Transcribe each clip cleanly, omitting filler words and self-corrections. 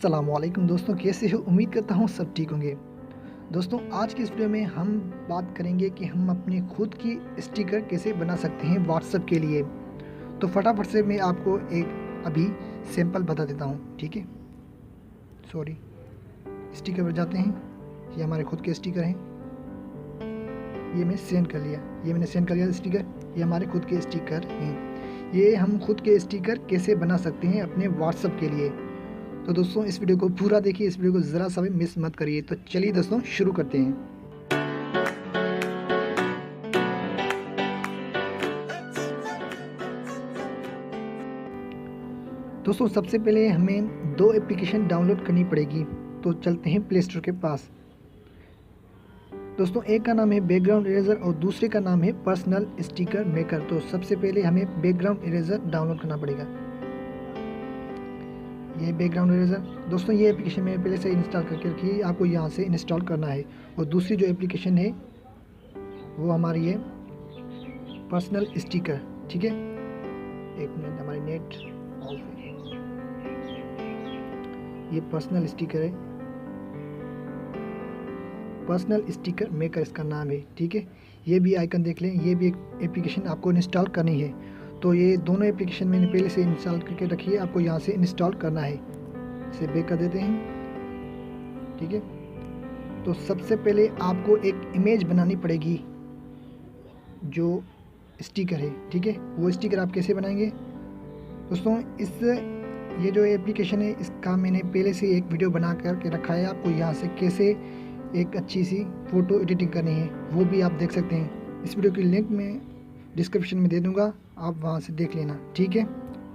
अस्सलामुअलैकुम दोस्तों, कैसे हो? उम्मीद करता हूँ सब ठीक होंगे। दोस्तों, आज की इस वीडियो में हम बात करेंगे कि हम अपने खुद की स्टिकर कैसे बना सकते हैं व्हाट्सएप के लिए। तो फटाफट से मैं आपको एक अभी सैंपल बता देता हूँ, ठीक है। स्टिकर पर जाते हैं। ये हमारे खुद के स्टिकर हैं। ये मैं सेंड कर लिया, ये मैंने सेंड कर लिया स्टिकर। ये हमारे खुद के स्टिकर हैं। ये हम खुद के स्टिकर कैसे बना सकते हैं अपने व्हाट्सएप के लिए। तो दोस्तों, इस वीडियो को पूरा देखिए, इस वीडियो को ज़रा सा भी मिस मत करिए। तो चलिए दोस्तों, शुरू करते हैं। दोस्तों, सबसे पहले हमें दो एप्लीकेशन डाउनलोड करनी पड़ेगी। तो चलते हैं प्ले स्टोर के पास। दोस्तों, एक का नाम है बैकग्राउंड इरेजर और दूसरे का नाम है पर्सनल स्टिकर मेकर। तो सबसे पहले हमें बैकग्राउंड इरेजर डाउनलोड करना पड़ेगा। ये बैकग्राउंड इरेजर दोस्तों, ये एप्लीकेशन मैंने पहले से इंस्टॉल करके रखी है, आपको यहाँ से इंस्टॉल करना है। और दूसरी जो एप्लीकेशन है वो हमारी है पर्सनल स्टिकर, ठीक है। एक मिनट, हमारी नेट ऑफ है। ये पर्सनल स्टिकर है, पर्सनल स्टिकर मेकर इसका नाम है, ठीक है। ये भी आइकन देख लें, ये भी एक एप्लीकेशन आपको इंस्टॉल करनी है। तो ये दोनों एप्लीकेशन मैंने पहले से इंस्टॉल करके रखी है, आपको यहाँ से इंस्टॉल करना है। इसे बैक कर देते हैं, ठीक है। तो सबसे पहले आपको एक इमेज बनानी पड़ेगी जो स्टिकर है, ठीक है। वो स्टिकर आप कैसे बनाएंगे दोस्तों? ये जो एप्लीकेशन है इसका मैंने पहले से एक वीडियो बना करके रखा है। आपको यहाँ से कैसे एक अच्छी सी फ़ोटो एडिटिंग करनी है वो भी आप देख सकते हैं। इस वीडियो की लिंक मैं डिस्क्रिप्शन में दे दूंगा, आप वहाँ से देख लेना, ठीक है।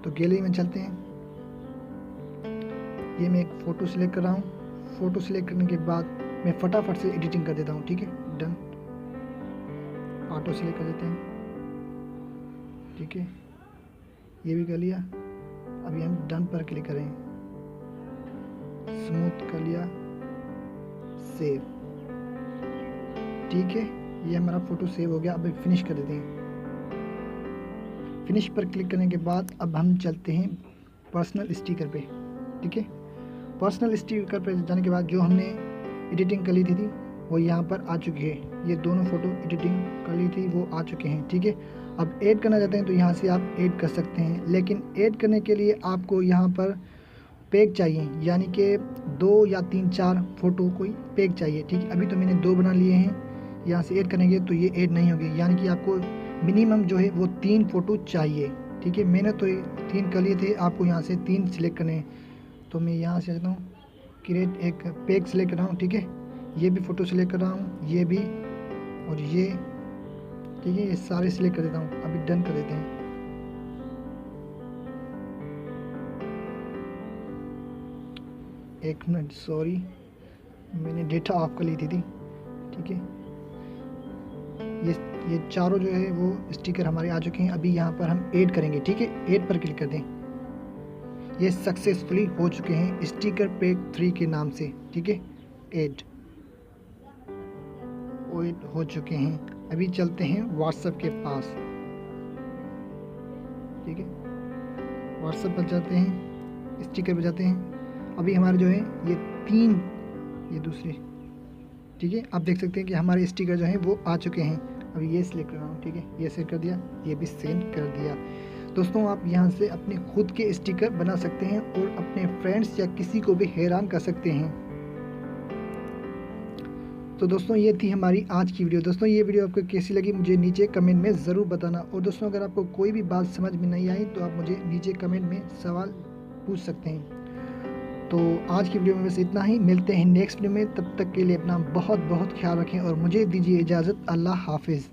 तो गैलरी में चलते हैं। ये मैं एक फ़ोटो सिलेक्ट कर रहा हूँ। फ़ोटो सिलेक्ट करने के बाद मैं फटाफट से एडिटिंग कर देता हूँ, ठीक है। डन, ऑटो सिलेक्ट कर देते हैं, ठीक है। ये भी कर लिया। अभी हम डन पर क्लिक करें, स्मूथ कर लिया, सेव, ठीक है। ये हमारा फ़ोटो सेव हो गया। अब फिनिश कर देते हैं। फिनिश पर क्लिक करने के बाद अब हम चलते हैं पर्सनल स्टिकर पे, ठीक है। पर्सनल स्टिकर पे जाने के बाद जो हमने एडिटिंग कर ली थी वो यहाँ पर आ चुकी है। ये दोनों फ़ोटो एडिटिंग कर ली थी वो आ चुके हैं, ठीक है। अब ऐड करना चाहते हैं तो यहाँ से आप ऐड कर सकते हैं, लेकिन ऐड करने के लिए आपको यहाँ पर पैक चाहिए, यानी कि 2 या 3-4 फ़ोटो कोई पैक चाहिए, ठीक है। अभी तो मैंने 2 बना लिए हैं। यहाँ से ऐड करेंगे तो ये ऐड नहीं होगी, यानी कि आपको मिनिमम जो है वो 3 फ़ोटो चाहिए, ठीक है। मैंने तो 3 कर लिए थे, आपको यहाँ से 3 सिलेक्ट करने हैं। तो मैं यहाँ से जाता हूँ, क्रिएट एक पैक सिलेक्ट कर रहा हूँ, ठीक है। ये भी फ़ोटो सिलेक्ट कर रहा हूँ, ये भी और ये, ठीक है। ये सारे सिलेक्ट कर देता हूँ। अभी डन कर देते हैं। एक मिनट, सॉरी, मैंने डेटा ऑफ कर ली थी, ठीक है। ये चारों जो है वो स्टिकर हमारे आ चुके हैं। अभी यहाँ पर हम ऐड करेंगे, ठीक है। ऐड पर क्लिक कर दें। ये सक्सेसफुली हो चुके हैं स्टिकर पैक 3 के नाम से, ठीक है। ऐड हो चुके हैं। अभी चलते हैं व्हाट्सएप के पास, ठीक है। व्हाट्सएप पर जाते हैं, स्टिकर पर जाते हैं। अभी हमारे जो है ये 3, ये दूसरे, ठीक है। आप देख सकते हैं कि हमारे स्टिकर जो हैं वो आ चुके हैं। अभी ये सिलेक्ट कर रहा हूँ, ठीक है। ये सेलेक्ट कर दिया, ये भी सेंड कर दिया। दोस्तों, आप यहाँ से अपने खुद के स्टिकर बना सकते हैं और अपने फ्रेंड्स या किसी को भी हैरान कर सकते हैं। तो दोस्तों, ये थी हमारी आज की वीडियो। दोस्तों, ये वीडियो आपको कैसी लगी मुझे नीचे कमेंट में ज़रूर बताना। और दोस्तों, अगर आपको कोई भी बात समझ में नहीं आई तो आप मुझे नीचे कमेंट में सवाल पूछ सकते हैं। तो आज की वीडियो में बस इतना ही। मिलते हैं नेक्स्ट वीडियो में, तब तक के लिए अपना बहुत बहुत ख्याल रखें और मुझे दीजिए इजाज़त। अल्लाह हाफिज़।